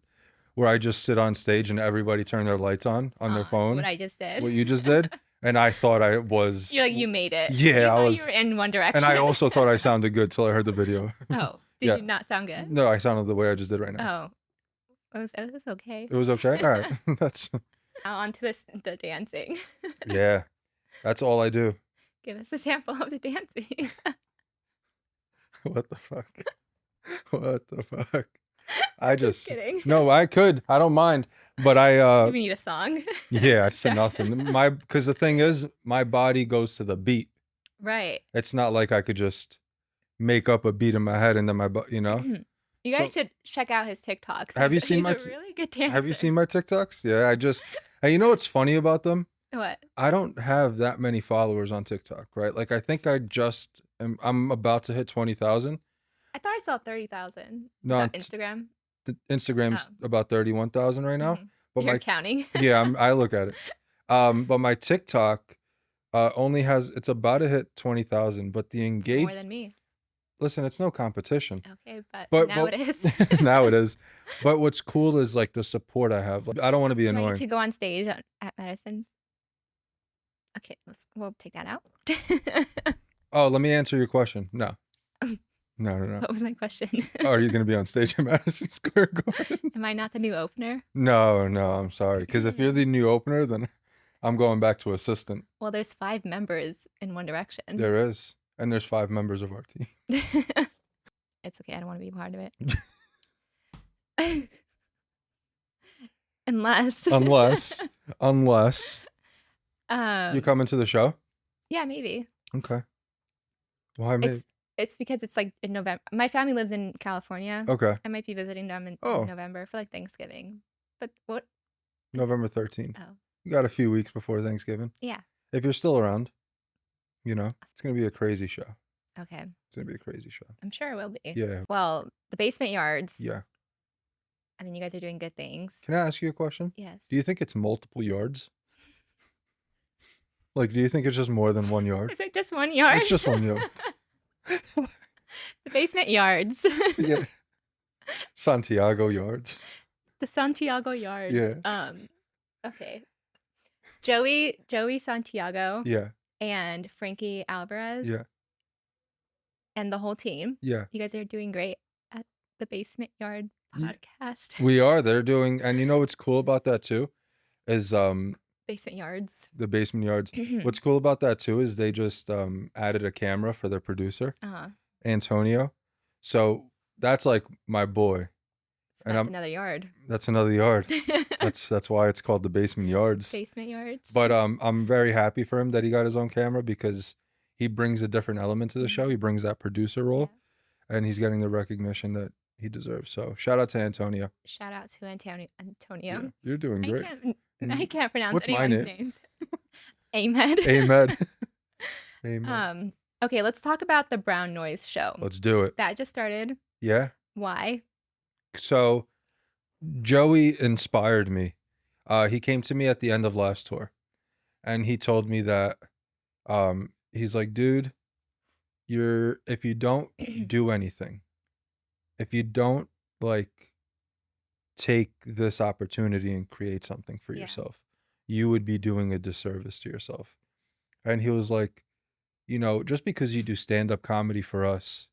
where I just sit on stage and everybody turned their lights on their phone. What I just did. What you just did. And I thought I was. You're like, you made it. Yeah, I was. You were in One Direction. And I also thought I sounded good till I heard the video. Oh, did you not sound good? No, I sounded the way I just did right now. Oh, it was okay. It was okay? All right. That's. Now on to the dancing. Yeah, that's all I do. Give us a sample of the dancing. What the fuck? What the fuck? I just kidding. No, I could. I don't mind. But I Do we need a song? Yeah, it's nothing. Because the thing is, my body goes to the beat. Right. It's not like I could just make up a beat in my head and then you know? You guys should check out his TikToks. Have you seen he's a really good dancer. Have you seen my TikToks? Yeah, and you know what's funny about them? What? I don't have that many followers on TikTok, right? Like I think I'm about to hit 20,000. I thought I saw 30,000. No, on Instagram. Instagram's about 31,000 right now. But You're counting. Yeah, I look at it. But my TikTok only it's about to hit 20,000, but the engagement more than me. Listen, it's no competition. Okay, but now it is. Now it is. But what's cool is like the support I have. Like, I don't want to be annoying. Do I get to go on stage at Medicine? Okay, we'll take that out. Oh, let me answer your question. No. No. What was my question? Are you going to be on stage at Madison Square Garden? Am I not the new opener? No, I'm sorry. Because if you're the new opener, then I'm going back to assistant. Well, there's 5 members in One Direction. There is. And there's 5 members of our team. It's okay. I don't want to be part of it. Unless. You coming to the show? Yeah, maybe. Okay. Why maybe? It's because it's like in November. My family lives in California. Okay. I might be visiting them in November for like Thanksgiving. But what? November 13th. Oh. You got a few weeks before Thanksgiving. Yeah. If you're still around, you know, it's going to be a crazy show. Okay. It's going to be a crazy show. I'm sure it will be. Yeah. Well, the Basement Yards. Yeah. I mean, you guys are doing good things. Can I ask you a question? Yes. Do you think it's multiple yards? Like, do you think it's just more than 1 yard? Is it just 1 yard? It's just 1 yard. The Basement Yards. Yeah. Santiago Yards. The Santiago Yards. Yeah. Okay. Joey Santiago. Yeah. And Frankie Alvarez. Yeah. And the whole team. Yeah. You guys are doing great at the Basement Yard podcast. We are. They're doing, and you know what's cool about that too? Is Basement Yards. The Basement Yards. What's cool about that too is they just added a camera for their producer, Antonio. So that's like my boy. So and that's another yard. That's another yard. That's why it's called the Basement Yards. Basement Yards. But I'm very happy for him that he got his own camera because he brings a different element to the show. He brings that producer role, and he's getting the recognition that he deserves. So shout out to Antonio. Shout out to Antonio. Yeah, you're doing great. I can't pronounce What's anyone's names. Ahmed. Ahmed. Okay, let's talk about the Brown Noise show. Let's do it. That just started. Yeah. Why? So Joey inspired me. He came to me at the end of last tour, and he told me that he's like, dude, if you don't do anything, if you don't like take this opportunity and create something for yourself, you would be doing a disservice to yourself. And he was like, just because you do stand-up comedy for us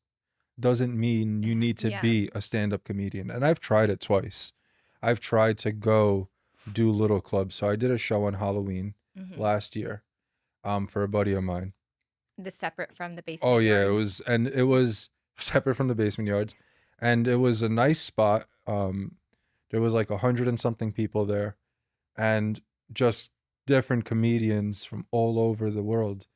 doesn't mean you need to be a stand-up comedian. And I've tried it twice. I've tried to go do little clubs. So I did a show on Halloween last year for a buddy of mine. The separate from the basement. Oh yeah, yards. it was separate from the basement yards, and it was a nice spot. There was like 100 and something people there, and just different comedians from all over the world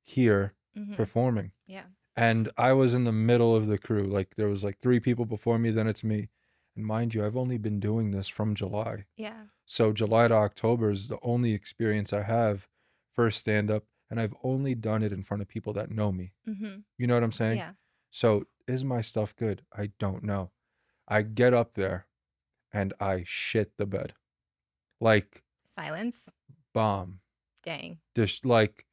here performing. Yeah. And I was in the middle of the crew. Like there was like 3 people before me, then it's me. And mind you, I've only been doing this from July. Yeah. So July to October is the only experience I have for stand-up. And I've only done it in front of people that know me. You know what I'm saying? Yeah. So is my stuff good? I don't know. I get up there and I shit the bed. Like silence. Bomb. Dang. Just like,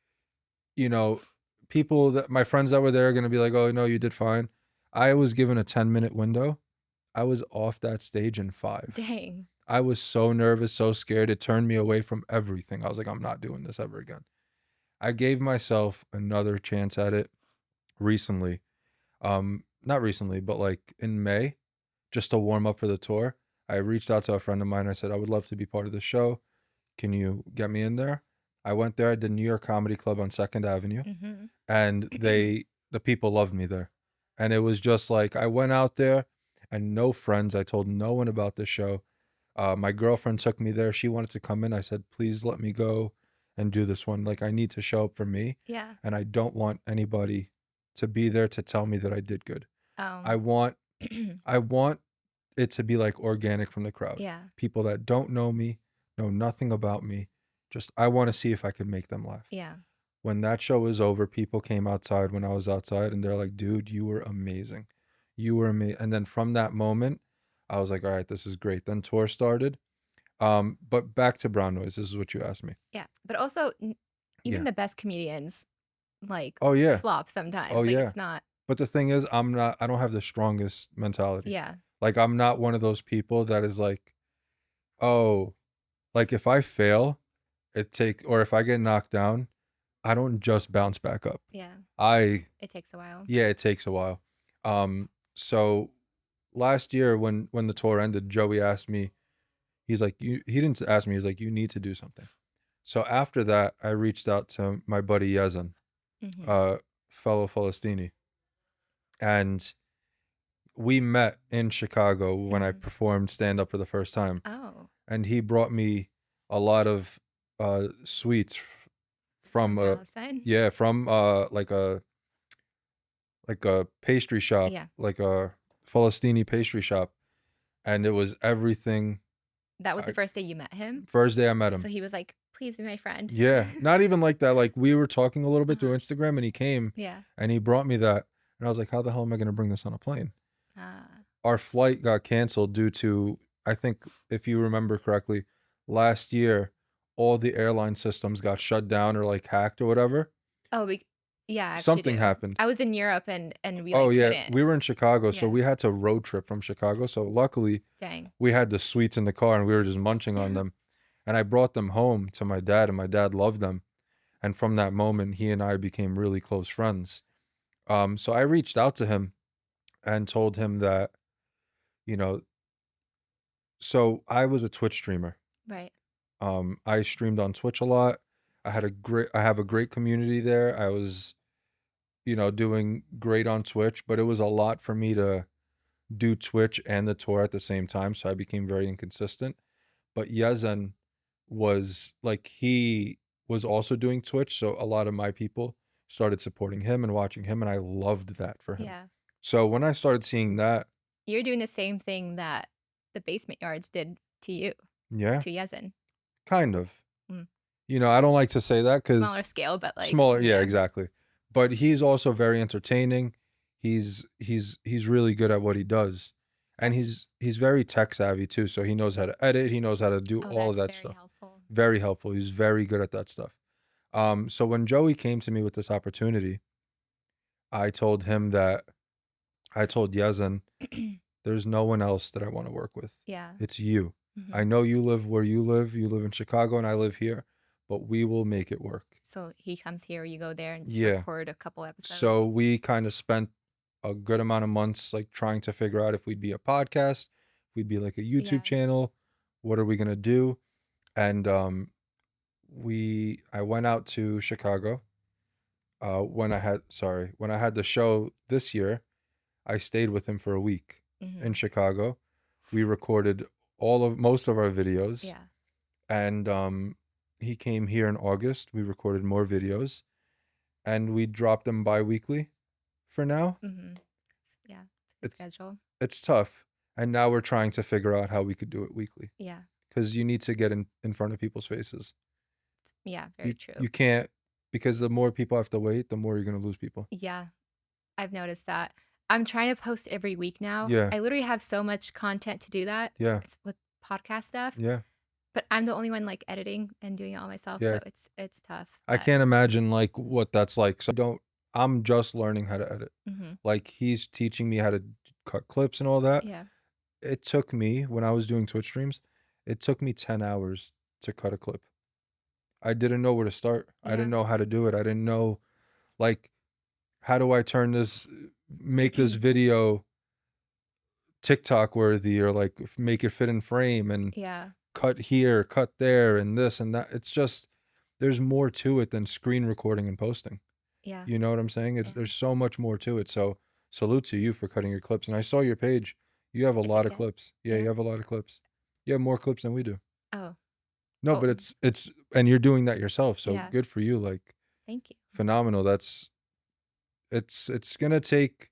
people that my friends that were there are going to be like, oh, no, you did fine. I was given a 10-minute window. I was off that stage in 5. Dang. I was so nervous, so scared. It turned me away from everything. I was like, I'm not doing this ever again. I gave myself another chance at it recently. Not recently, but like in May, just to warm up for the tour. I reached out to a friend of mine. I said, I would love to be part of the show. Can you get me in there? I went there. I did New York Comedy Club on 2nd Avenue. And the people loved me there. And it was just like, I went out there and no friends. I told no one about the show. My girlfriend took me there. She wanted to come in. I said, please let me go and do this one. Like, I need to show up for me. Yeah. And I don't want anybody to be there to tell me that I did good. I want it to be like organic from the crowd. Yeah. People that don't know me, know nothing about me. Just, I want to see if I can make them laugh. Yeah. When that show was over, people came outside when I was outside and they're like, dude, you were amazing. You were amazing. And then from that moment, I was like, all right, this is great. Then tour started. But back to Brown Noise. This is what you asked me. Yeah. But also, even the best comedians, like, flop sometimes. Oh, like, yeah. It's not. But the thing is, I don't have the strongest mentality. Yeah. Like, I'm not one of those people that is like, oh, like if I fail, or if I get knocked down, I don't just bounce back up. Yeah. It takes a while. Yeah, it takes a while. So last year when the tour ended, Joey asked me, he's like, he didn't ask me, he's like, you need to do something. So after that, I reached out to my buddy Yazan, fellow Falastini. And we met in Chicago when I performed stand-up for the first time. Oh. And he brought me a lot of sweets from like a pastry shop, like a Falastini pastry shop. And it was everything. That was the first day you met him? First day I met him. So he was like, please be my friend. Yeah. Not even like that. Like we were talking a little bit through Instagram and he came and he brought me that. And I was like, how the hell am I going to bring this on a plane? Our flight got canceled due to, I think, if you remember correctly, last year, all the airline systems got shut down or like hacked or whatever. Oh, yeah. Something happened. I was in Europe and we couldn't. We were in Chicago, so we had to road trip from Chicago. So luckily, we had the sweets in the car and we were just munching on them. And I brought them home to my dad and my dad loved them. And from that moment, he and I became really close friends. So I reached out to him and told him that, so I was a Twitch streamer. Right. I streamed on Twitch a lot. I have a great community there. I was, doing great on Twitch, but it was a lot for me to do Twitch and the tour at the same time. So I became very inconsistent. But Yazan was like, he was also doing Twitch. So a lot of my people started supporting him and watching him. And I loved that for him. Yeah. So when I started seeing that. You're doing the same thing that the Basement Yards did to you. Yeah. To Yazan. Kind of. I don't like to say that because smaller scale, but like smaller. Yeah, exactly. But he's also very entertaining. He's really good at what he does, and he's very tech savvy too. So he knows how to edit. He knows how to do all of that stuff. Helpful. Very helpful. He's very good at that stuff. So when Joey came to me with this opportunity, I told him that I told Yezen, there's no one else that I want to work with. Yeah. It's you. I know you live where you live. You live in Chicago and I live here, but we will make it work. So he comes here, you go there and just record a couple episodes. So we kind of spent a good amount of months like trying to figure out if we'd be a podcast, if we'd be like a YouTube channel, what are we going to do? And I went out to Chicago. When I had the show this year, I stayed with him for a week in Chicago. We recorded most of our videos. Yeah. And he came here in August. We recorded more videos and we dropped them bi-weekly for now. Yeah. It's a good schedule. It's tough. And now we're trying to figure out how we could do it weekly. Yeah. Because you need to get in front of people's faces. Yeah, very true. You can't, because the more people have to wait, the more you're going to lose people. Yeah. I've noticed that. I'm trying to post every week now. Yeah. I literally have so much content to do that. Yeah. It's with podcast stuff. Yeah. But I'm the only one like editing and doing it all myself. Yeah. So it's tough. I can't imagine like what that's like. So I'm just learning how to edit. Like he's teaching me how to cut clips and all that. Yeah. It took me, when I was doing Twitch streams, it took me 10 hours to cut a clip. I didn't know where to start. I didn't know how to do it. I didn't know, like, how do I make this video TikTok worthy, or like make it fit in frame and cut here, cut there, and this and that. It's just, there's more to it than screen recording and posting. Yeah. You know what I'm saying? There's so much more to it. So salute to you for cutting your clips. And I saw your page. You have a lot of clips. Yeah, you have a lot of clips. You have more clips than we do. Oh. No, but it's and you're doing that yourself. So good for you. Like, thank you. Phenomenal. It's gonna take,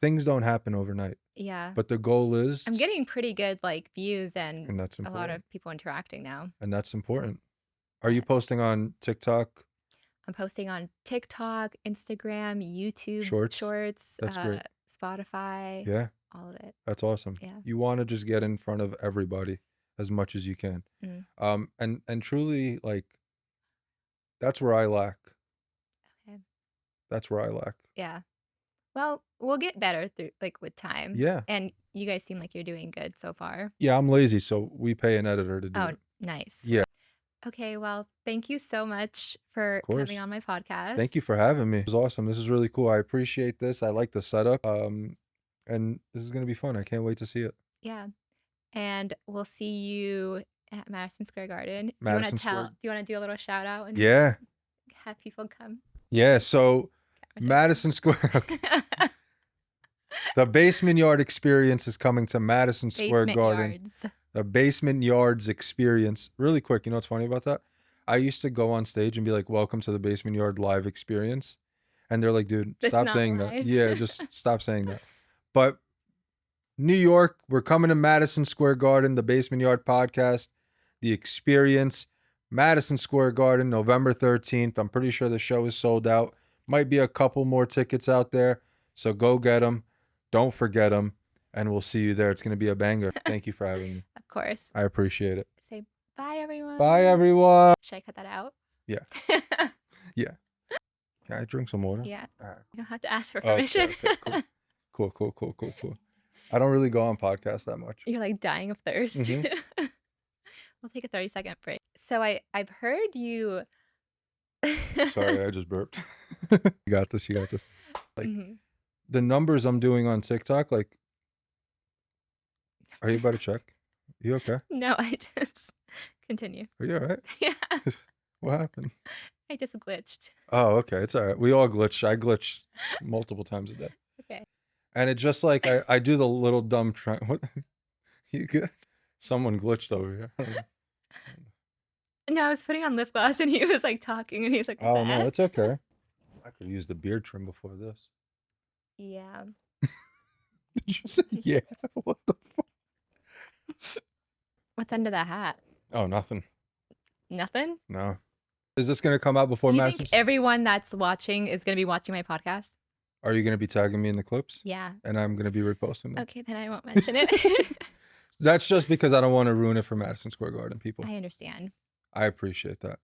things don't happen overnight. Yeah. But the goal is, I'm getting pretty good like views and that's important. A lot of people interacting now. And that's important. Are you posting on TikTok? I'm posting on TikTok, Instagram, YouTube, Shorts, that's great. Spotify. Yeah. All of it. That's awesome. Yeah. You want to just get in front of everybody as much as you can. And truly, like, that's where I lack. Okay. That's where I lack. Yeah. Well, we'll get better through with time. Yeah. And you guys seem like you're doing good so far. Yeah, I'm lazy, so we pay an editor to do it. Oh, nice. Yeah. Okay, well, thank you so much for coming on my podcast. Thank you for having me. It was awesome. This is really cool. I appreciate this. I like the setup. And this is going to be fun. I can't wait to see it. Yeah. And we'll see you at Madison Square Garden. Do you want to do a little shout out and have people come? Yeah, so Madison Square. The Basement Yard Experience is coming to Madison Square Garden. Yards. The Basement Yards Experience. Really quick, you know what's funny about that? I used to go on stage and be like, welcome to the Basement Yard Live Experience. And they're like, dude, stop saying that. Yeah, just stop saying that. But New York, we're coming to Madison Square Garden, the Basement Yard Podcast, The Experience, Madison Square Garden, November 13th. I'm pretty sure the show is sold out. Might be a couple more tickets out there. So go get them. Don't forget them. And we'll see you there. It's going to be a banger. Thank you for having me. Of course. I appreciate it. Say bye, everyone. Bye, everyone. Should I cut that out? Yeah. Yeah. Can I drink some water? Yeah. Right. You don't have to ask for permission. Okay, cool. Cool. I don't really go on podcasts that much. You're like dying of thirst. We'll take a 30-second break. So I've heard you. Sorry, I just burped. You got this. Like, the numbers I'm doing on TikTok, like, are you about to check? You okay? No, I just continue. Are you all right? Yeah. What happened? I just glitched. Oh, okay. It's all right. We all glitch. I glitch multiple times a day. Okay. And it's just like I do the little dumb try. What? You good? Someone glitched over here. I don't know. No, I was putting on lip gloss and he was like talking and he was like, oh, no, it's okay. I could have used the beard trim before this. Yeah. Did you say yeah? What the fuck? What's under that hat? Oh, nothing. Nothing? No. Is this going to come out before Madison? Do you think everyone that's watching is going to be watching my podcast? Are you going to be tagging me in the clips? Yeah. And I'm going to be reposting them? Okay, then I won't mention it. That's just because I don't want to ruin it for Madison Square Garden people. I understand. I appreciate that.